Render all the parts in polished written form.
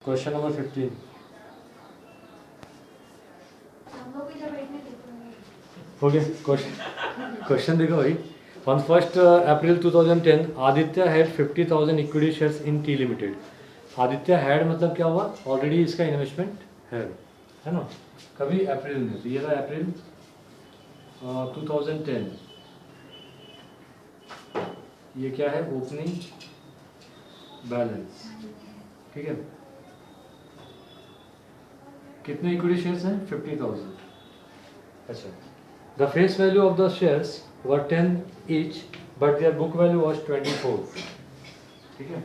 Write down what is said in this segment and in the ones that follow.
Question number 15। Okay, question देखो भाई। On 1st April 2010 Aditya had 50,000 equity shares in T limited. Aditya had मतलब क्या हुआ, ऑलरेडी इसका इन्वेस्टमेंट है ना, कभी अप्रैल में। तो ये था अप्रैल 2010। ये क्या है, ओपनिंग बैलेंस। ठीक है, कितने इक्विटी शेयर्स हैं? 50,000। अच्छा, the face value of the shares were 10 each but their book value was 24। ठीक है,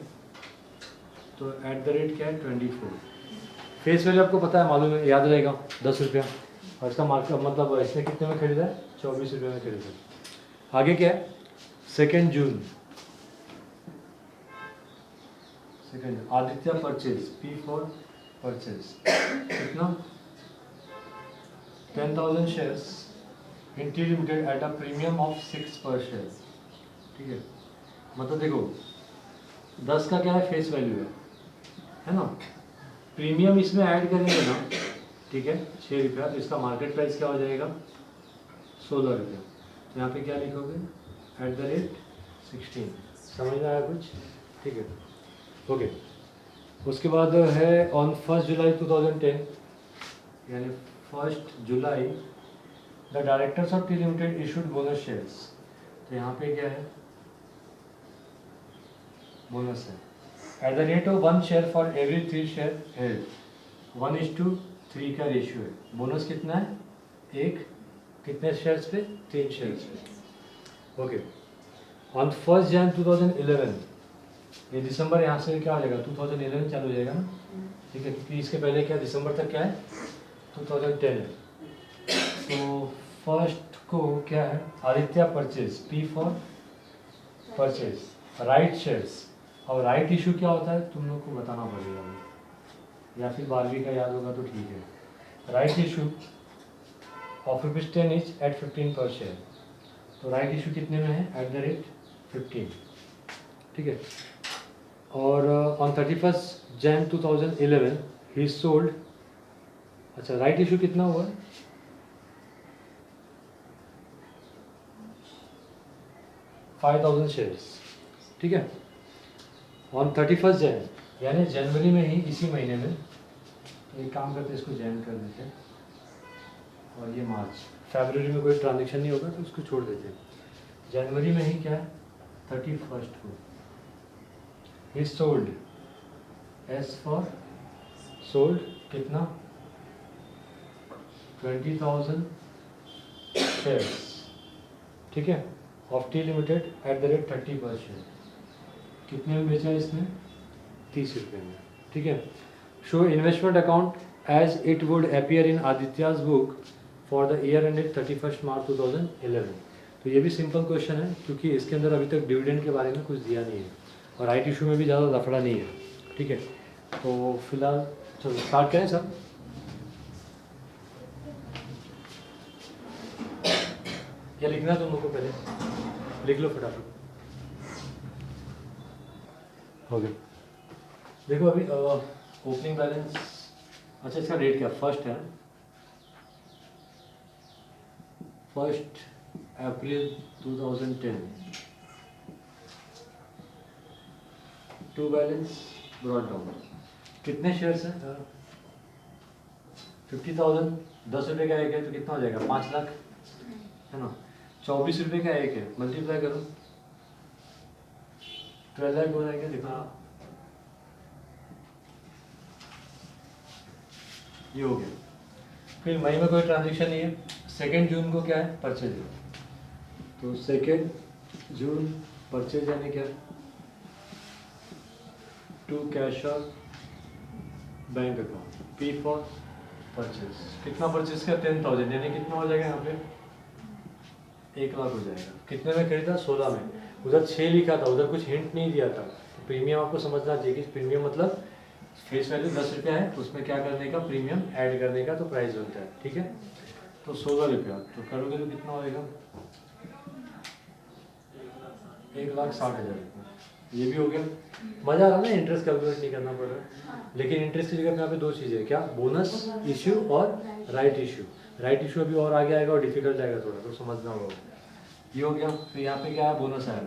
तो एट द रेट क्या है, 24। फेस वैल्यू आपको पता है, मालूम है, याद रहेगा, 10 रुपया। और इसका मार्केट मतलब इसने कितने में खरीदा है? 24 रुपये में खरीदा है। आगे क्या है, 2 June Aditya purchase, P for purchase, कितना? 10,000 shares in T limited at a premium of 6 per share. ठीक है, मतलब देखो 10 का क्या है, फेस वैल्यू है ना, प्रीमियम इसमें ऐड करेंगे ना, ठीक है, 6 रुपया, तो इसका मार्केट प्राइस क्या हो जाएगा, 16 रुपया। तो यहाँ पे क्या लिखोगे, एट द रेट 16। समझ में आया कुछ? ठीक है, ओके। उसके बाद है ऑन 1 जुलाई 2010, यानी 1 July the directors of T limited issued bonus shares. तो यहाँ पे क्या है, बोनस है at the rate of 1 share for every 3 share held. 1:3 का रेशियो है। बोनस कितना है, एक, कितने शेयर्स पे, 3 शेयर्स पे। ओके, ऑन 1 Jan 2011, ये दिसंबर यहाँ से क्या हो जाएगा, 2011 चालू हो जाएगा ना, ठीक है, क्योंकि इसके पहले क्या, दिसंबर तक क्या है, 2010 है। तो फर्स्ट को क्या है, Aditya purchase, P for purchase, right shares. और राइट इशू क्या होता है, तुम लोग को बताना पड़ेगा, या फिर 12वीं का याद होगा तो ठीक है। Right issue of ₹10 each eight 15 पर शेयर। तो राइट इशू कितने में है, एट द रेट 15। ठीक है, और ऑन 31 Jan 2011 ही सोल्ड। अच्छा, राइट इशू कितना हुआ, 5,000 शेयर्स। ठीक है, ऑन 31 Jan, यानी जनवरी में ही, इसी महीने में, एक काम करते इसको जैन कर देते हैं, और ये मार्च, फरवरी में कोई ट्रांजेक्शन नहीं होगा तो उसको छोड़ देते हैं। जनवरी में ही क्या है, 31 को ही सोल्ड, एस फॉर सोल्ड, कितना, 20,000 शेयर्स। ठीक है, of T limited eight the rate 30 पर शेयर। कितने में बेचा इसने, 30 रुपये में। ठीक है, show investment account as it would appear in Aditya's book for the year ended 31 March 2011। तो ये भी सिंपल क्वेश्चन है, क्योंकि इसके अंदर अभी तक डिविडेंड के बारे में कुछ दिया नहीं है, और राइट इशू में भी ज़्यादा लफड़ा नहीं है। ठीक है, तो फिलहाल चलो स्टार्ट करें सर। क्या लिखना है तुम लोग को, पहले लिख लो फटाफट। ओके, देखो अभी ओपनिंग बैलेंस, अच्छा इसका रेट क्या, फर्स्ट है, 1 अप्रैल 2010, टू बैलेंस ब्रॉड डाउन। कितने शेयर्स हैं, 50,000, 10 रुपये का एक है, तो कितना हो जाएगा, 5 लाख, है ना। 24 रुपये का एक है, मल्टीप्लाई करो, 12 लाख हो जाएगा। देखो ये हो गया। फिर मई में कोई ट्रांजेक्शन नहीं है। 2 जून को क्या है, परचेज है, तो 2 जून परचेज यानी क्या, टू कैश और bank account, P for purchase. कितना परचेज किया, 10,000, यानी कितना हो जाएगा यहाँ पे, 1 लाख हो जाएगा। कितने में खरीदा, 16 में। उधर 6 लिखा था, उधर कुछ हिंट नहीं दिया था। तो प्रीमियम आपको समझना चाहिए कि प्रीमियम मतलब फेस वैल्यू 10 रुपया है, उसमें क्या करने का, प्रीमियम ऐड करने का, तो प्राइस बनता है। ठीक है, तो 16 रुपया, तो करोगे तो कितना होएगा, 1,60,000 रुपये। ये भी हो गया। मजा आ रहा है ना, इंटरेस्ट कैलकुलेट नहीं करना पड़ रहा। लेकिन इंटरेस्ट की जगह पे यहाँ पे दो चीज़ें हैं, क्या, बोनस इश्यू और राइट इश्यू। राइट इश्यू अभी और आगे आएगा और डिफिकल्ट आएगा थोड़ा, तो समझना होगा। ये हो गया। फिर यहाँ पे क्या है, बोनस आया,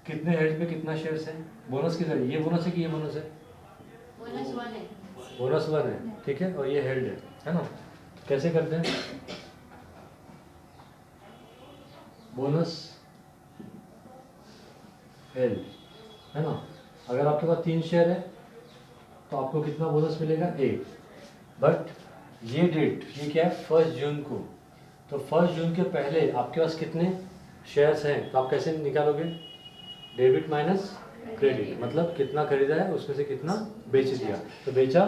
कितने हेड पे कितना शेयर्स है। बोनस किधर है, ये बोनस है कि ये बोनस है, बोनस 1 है। बोनस 1 है, ठीक है, और ये हेड है ना। कैसे करते हैं, बोनस हेड है ना। अगर आपके पास 3 शेयर है तो आपको कितना बोनस मिलेगा, 1। बट ये डेट, ये क्या है, 1 जून को। तो 1 जून के पहले आपके पास कितने शेयर्स हैं, तो आप कैसे निकालोगे, डेबिट माइनस क्रेडिट, मतलब कितना खरीदा है उसमें से कितना बेच दिया। तो बेचा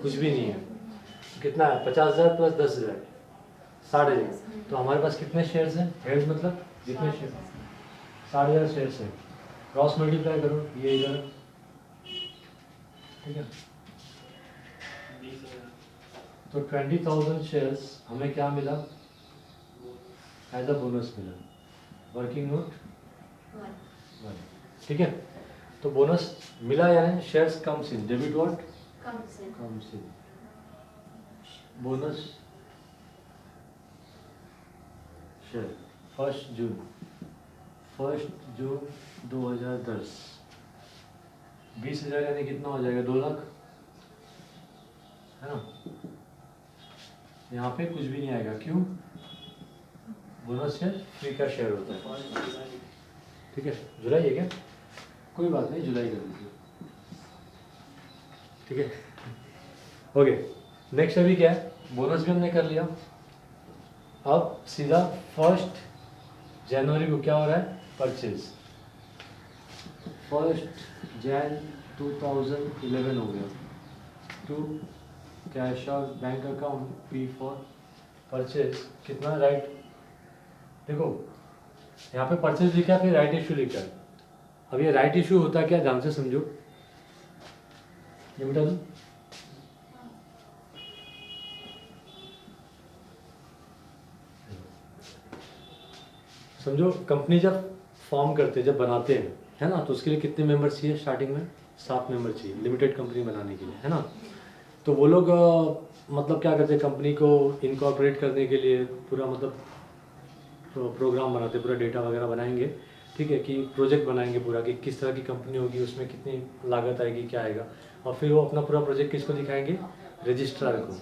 कुछ भी नहीं है, तो कितना है, 50,000 प्लस 10,000, 60,000। तो हमारे पास कितने शेयर्स हैं, हेड मतलब जितने शेयर, 60,000 शेयर्स हैं। क्रॉस मल्टीप्लाई करो, ये इधर, ठीक है। तो 20,000 शेयर्स हमें क्या मिला, एज अ बोनस मिला, वर्किंग नोट 1, ठीक है। तो बोनस मिला यानी shares comes in, debit what comes in, bonus share 1 जून 2010, 20,000 यानी कितना हो जाएगा, 2 लाख, है ना। यहाँ पे कुछ भी नहीं आएगा, क्यों, बोनस शेयर फ्री का शेयर होता है, ठीक है। जुलाई है क्या, कोई बात नहीं, जुलाई कर दीजिए, ठीक है। ओके, नेक्स्ट अभी क्या है, बोनस भी हमने कर लिया। अब सीधा 1 जनवरी को क्या हो रहा है, परचेज। 1 जैन 2011 हो गया, to cash out bank account P for purchase, कितना, राइट। देखो यहाँ पे परचेज लिखा है, फिर राइट इशू लिखा है। अब ये राइट इशू होता है क्या, ध्यान से समझो, ये बता दूं, समझो कंपनी जब फॉर्म करते हैं, जब बनाते हैं, है ना, तो उसके लिए कितने मेंबर चाहिए, स्टार्टिंग में 7 मेंबर चाहिए लिमिटेड कंपनी बनाने के लिए, है ना। तो वो लोग मतलब क्या करते हैं, कंपनी को इनकॉर्पोरेट करने के लिए पूरा मतलब प्रोग्राम बनाते, पूरा डेटा वगैरह बनाएंगे, ठीक है, कि प्रोजेक्ट बनाएंगे पूरा, कि किस तरह की कंपनी होगी, उसमें कितनी लागत आएगी, क्या आएगा, और फिर वो अपना पूरा प्रोजेक्ट किसको दिखाएंगे, रजिस्ट्रार को।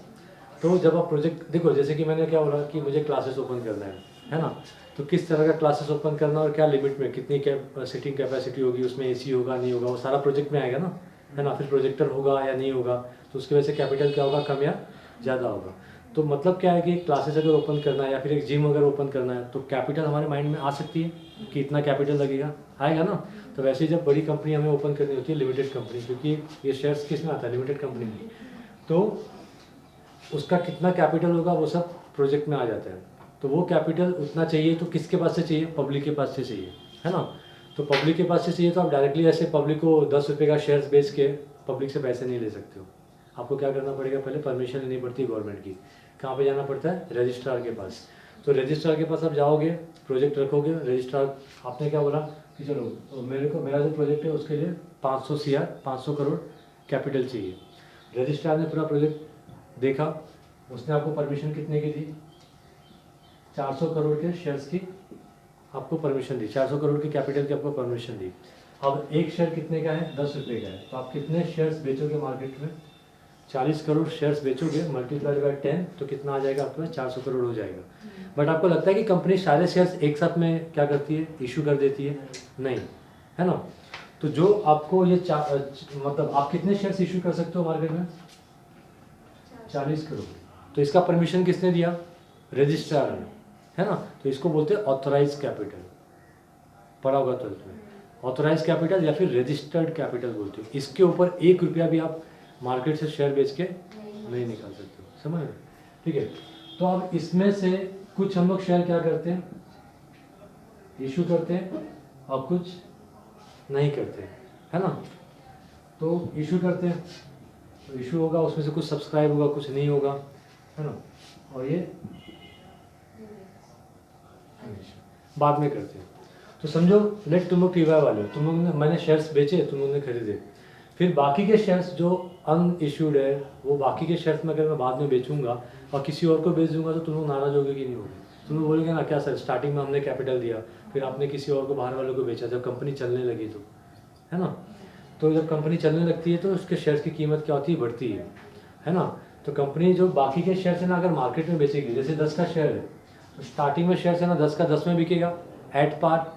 तो जब आप प्रोजेक्ट देखो, जैसे कि मैंने क्या बोला कि मुझे क्लासेस ओपन करना है ना, तो किस तरह का क्लासेस ओपन करना और क्या लिमिट में, कितनी सीटिंग कैपेसिटी होगी, उसमें एसी होगा नहीं होगा, वो सारा प्रोजेक्ट में आएगा ना, है ना। फिर प्रोजेक्टर होगा या नहीं होगा, तो उसकी वजह से कैपिटल क्या होगा, कम या ज़्यादा होगा। तो मतलब क्या है कि क्लासेस अगर ओपन करना है या फिर एक जिम अगर ओपन करना है, तो कैपिटल हमारे माइंड में आ सकती है कि इतना कैपिटल लगेगा, आएगा ना। तो वैसे ही जब बड़ी कंपनी हमें ओपन करनी होती है, लिमिटेड कंपनी, क्योंकि ये शेयर्स किस में आता है, लिमिटेड कंपनी में, तो उसका कितना कैपिटल होगा वो सब प्रोजेक्ट में आ जाता है। तो वो कैपिटल उतना चाहिए तो किसके पास से चाहिए, पब्लिक के पास से चाहिए, है ना। तो पब्लिक के पास से चाहिए, तो आप डायरेक्टली ऐसे पब्लिक को 10 रुपये का शेयर्स बेच के पब्लिक से पैसे नहीं ले सकते हो। आपको क्या करना पड़ेगा, पहले परमिशन लेनी पड़ती है गवर्नमेंट की। कहाँ पे जाना पड़ता है, रजिस्ट्रार के पास। तो रजिस्ट्रार के पास आप जाओगे, प्रोजेक्ट रखोगे, रजिस्ट्रार आपने क्या बोला कि चलो तो मेरा जो प्रोजेक्ट है उसके लिए 500 करोड़ कैपिटल चाहिए। रजिस्ट्रार ने पूरा प्रोजेक्ट देखा, उसने आपको परमिशन कितने की दी, 400 करोड़ के शेयर्स की आपको परमिशन दी, 400 करोड़ की कैपिटल की आपको परमिशन दी। अब एक शेयर कितने का है, 10 रुपये का है, तो आप कितने शेयर्स बेचोगे मार्केट में, 40 करोड़ शेयर्स बेचोगे, मल्टीप्लाइड बाय 10, तो कितना आ जाएगा आपके पास, 400 करोड़ हो जाएगा। बट आपको लगता है कि कंपनी सारे शेयर्स एक साथ में क्या करती है, इशू कर देती है, नहीं, है ना। तो जो आपको ये मतलब आप कितने शेयर्स इशू कर सकते हो मार्केट में, 40 करोड़। तो इसका परमिशन किसने दिया, रजिस्ट्रार ने, है ना। तो इसको बोलते हैं ऑथोराइज कैपिटल, पढ़ा होगा 12th में, ऑथोराइज कैपिटल या फिर रजिस्टर्ड कैपिटल बोलते हो। इसके ऊपर 1 रुपया भी आप मार्केट से शेयर बेच के नहीं निकाल सकते हो, समझ रहे, ठीक है। तो अब इसमें से कुछ हम लोग शेयर क्या करते हैं, इशू करते हैं, और कुछ नहीं करते, है ना। तो इशू करते हैं, तो इशू होगा, उसमें से कुछ सब्सक्राइब होगा, कुछ नहीं होगा, है ना। और ये बाद में करते हैं। तो समझो लेट तुम लोग टीवाई वाले हो, तुम लोग ने मैंने शेयर्स बेचे, तुम लोग ने खरीदे, फिर बाकी के शेयर्स जो अन इशूड है वो बाकी के शेयर्स में अगर मैं बाद में बेचूंगा और किसी और को बेच दूंगा तो तुम लोग नाराज होगे कि नहीं होगे? तुम लोग बोलोगे ना क्या सर स्टार्टिंग में हमने कैपिटल दिया फिर आपने किसी और को बाहर वालों को बेचा जब कंपनी चलने लगी तो, है ना? तो जब कंपनी चलने लगती है तो उसके शेयर्स की कीमत क्या होती है, बढ़ती है ना? तो कंपनी जो बाकी के शेयर्स है ना अगर मार्केट में बेचेगी, जैसे 10 का शेयर है तो स्टार्टिंग में शेयर्स है ना 10 का 10 में बिकेगा एट पार,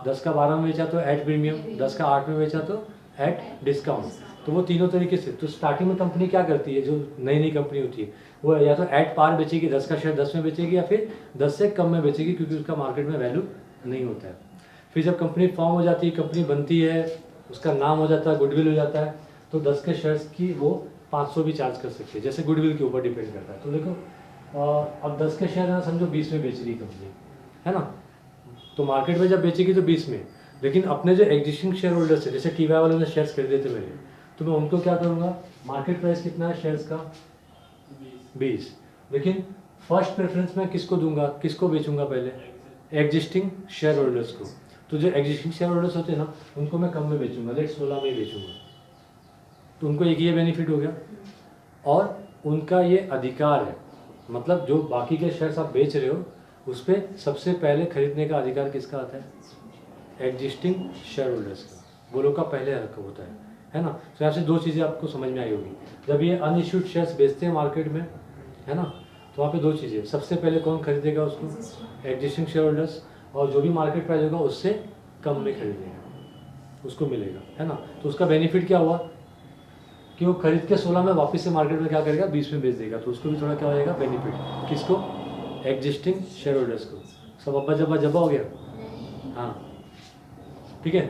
10 का 12 में बेचा तो एट प्रीमियम, 10 का 8 में बेचा तो एट डिस्काउंट। तो वो तीनों तरीके से, तो स्टार्टिंग में कंपनी क्या करती है, जो नई नई कंपनी होती है वो या तो एट पार बेचेगी, 10 का शेयर 10 में बेचेगी, या फिर 10 से कम में बेचेगी क्योंकि उसका मार्केट में वैल्यू नहीं होता है। फिर जब कंपनी फॉर्म हो जाती है, कंपनी बनती है, उसका नाम हो जाता है, गुडविल हो जाता है, तो 10 के शेयर्स की वो 500 भी चार्ज कर सकती है, जैसे गुडविल के ऊपर डिपेंड करता है। तो देखो अब 10 के शेयर है ना समझो 20 में बेच रही कंपनी, है ना? तो मार्केट में जब बेचेगी तो 20 में, लेकिन अपने जो एग्जिस्टिंग शेयर होल्डर्स है, जैसे टीवाई वालों ने शेयर्स खरीदे थे मेरे, तो मैं उनको क्या करूँगा, मार्केट प्राइस कितना है शेयर्स का 20, लेकिन फर्स्ट प्रेफरेंस मैं किसको दूंगा, किसको बेचूंगा पहले, एग्जिस्टिंग शेयर होल्डर्स को। तो जो एग्जिस्टिंग शेयर होल्डर्स होते हैं ना उनको मैं कम में बेचूंगा, लेट 16 में ही बेचूंगा। तो उनको एक ये बेनिफिट हो गया, और उनका ये अधिकार है, मतलब जो बाकी के शेयर्स आप बेच रहे हो उस पर सबसे पहले खरीदने का अधिकार किसका आता है, एग्जिस्टिंग शेयर होल्डर्स का, वो लोग का पहले हक होता है ना? तो यहाँ से दो चीज़ें आपको समझ में आई होगी, जब ये अनइश्यूड शेयर्स बेचते हैं मार्केट में, है ना, तो वहाँ पे दो चीज़ें, सबसे पहले कौन खरीदेगा उसको, एग्जिस्टिंग शेयर होल्डर्स, और जो भी मार्केट प्राइस होगा उससे कम में खरीदेगा, उसको मिलेगा, है ना? तो उसका बेनिफिट क्या हुआ कि वो खरीद के 16 में वापस से मार्केट में क्या करेगा, 20 में बेच देगा, तो उसको भी थोड़ा क्या हो जाएगा बेनिफिट, किसको, एग्जिस्टिंग शेयर होल्डर्स को। सब अब्बा जब्बा जब्बा हो गया, हाँ ठीक है।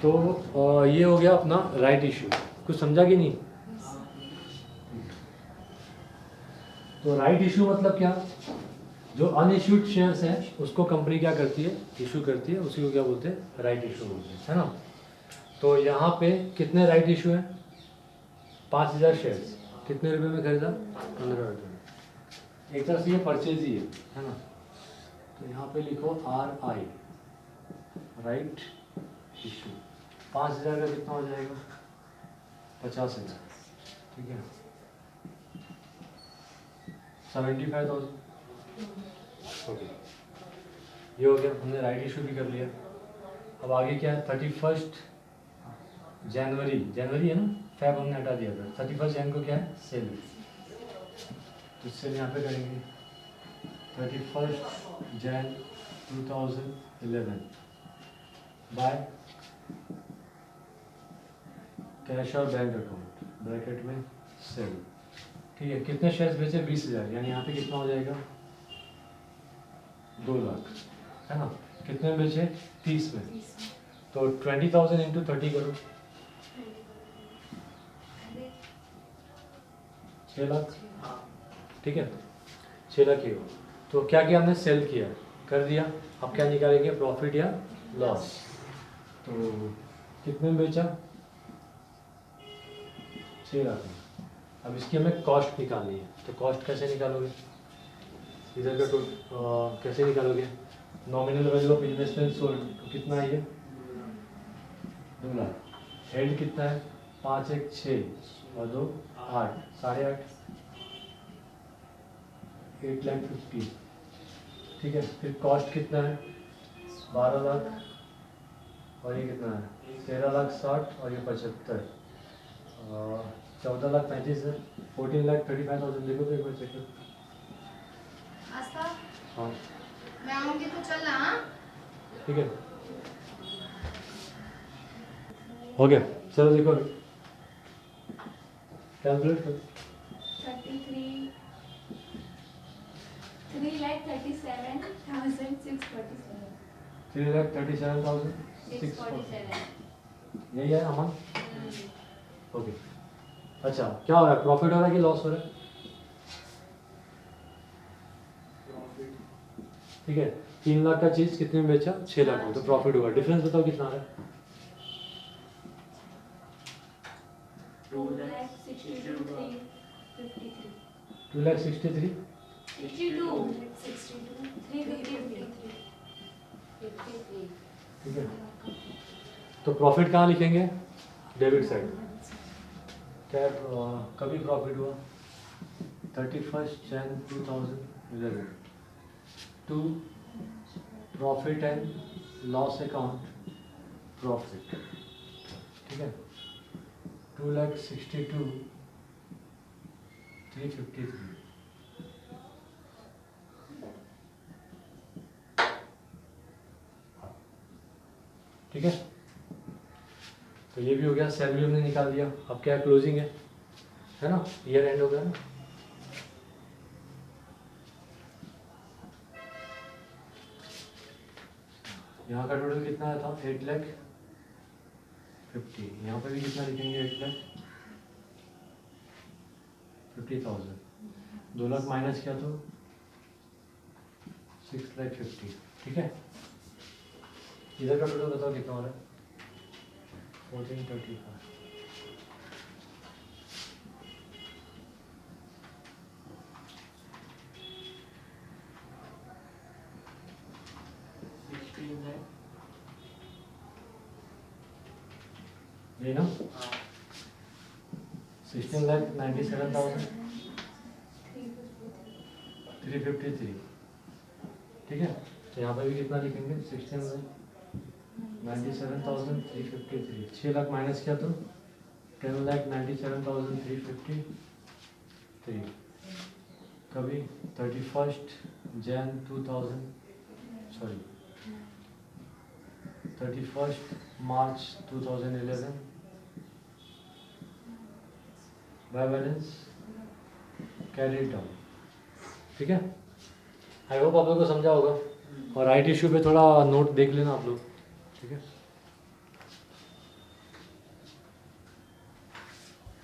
तो ये हो गया अपना राइट इशू, कुछ समझा कि नहीं? तो राइट इशू मतलब क्या, जो अनइश्यूड शेयर्स हैं उसको कंपनी क्या करती है, इशू करती है, उसी को क्या बोलते हैं, राइट इशू बोलते हैं, है ना? तो यहाँ पे कितने राइट इशू हैं, 5000 शेयर्स, कितने रुपए में खरीदा, 15 रुपये में। एक तरह से ये परचेज ही है ना? तो यहाँ पे लिखो RI, राइट इशू, 5000 का कितना हो जाएगा, 50,000, ठीक है, 75,000, ओके। ये हो गया, हमने राइट इशू भी कर लिया। अब आगे क्या है, 31 जनवरी, जनवरी है ना, फैब हमने हटा दिया था, 31 जन को क्या है, सेल, तो सेल यहाँ पे करेंगे 31 जन 2011 बाय कैश और बैंक अकाउंट ब्रैकेट में सेल, ठीक है। कितने शेयर्स बेचे, 20,000, यानी यहाँ पे कितना हो जाएगा, 2 लाख, है ना? कितने में बेचे, 30 में, तो 20,000 इंटू 30 करो, 6 लाख, ठीक है, 6 लाख ही हो। तो क्या किया हमने, सेल किया, कर दिया, अब क्या निकालेंगे, प्रॉफिट या लॉस। तो कितने में बेचा, 6 लाख में। अब इसकी हमें कॉस्ट निकालनी है, तो कॉस्ट कैसे निकालोगे, इधर का कैसे निकालोगे, nominal value of investment sold, तो कितना है ये, 2 लाख, हेल्ड कितना है, 5 1 6 और 2 8, 8.5, 8,50,000, ठीक है। फिर कॉस्ट कितना है, 12 लाख, और ये कितना है, 13,60,000 और ये 75, 14,35,000, 14,35,000, देखो तो एक बार चेक करो। आस्था, हाँ मैं आऊंगी तो चलना, हाँ? ठीक है, हो गया, चलो देखो कैलकुलेट करो, 3,37,647, यही है अमन, ओके। अच्छा क्या हो रहा है, प्रॉफिट हो रहा है कि लॉस हो रहा है, ठीक है। 3 लाख का चीज कितने में बेचा, 6 लाख में, तो प्रॉफिट हुआ, डिफरेंस बताओ कितना आ रहा है, 2,63,000, ठीक है, तो प्रॉफिट कहाँ लिखेंगे? Debit side. क्या कभी प्रॉफिट हुआ? 31 Jan 2011 to profit and loss account profit, ठीक है, 2,62,353, ठीक है। तो ये भी हो गया, सैलरी हमने निकाल दिया। अब क्या क्लोजिंग है ना, ईयर एंड हो गया ना। यहाँ का टोटल कितना आया था? 8,50,000। यहाँ पर भी कितना लिखेंगे? 8,50,000। 2 लाख माइनस किया तो 6,50,000, ठीक है। इधर का टोटल बताओ कितना हो रहा है? 1435। ये ना 16,97,353, ठीक है। तो यहाँ पर भी कितना लिखेंगे? 16,97,353। 6 लाख माइनस किया तो 10,97,353। कभी 31 Jan 31 March 2011 by balance carry down, ठीक है। आई होप आप लोग को समझा होगा, और राइट इशू पे थोड़ा नोट देख लेना आप लोग, ठीक है।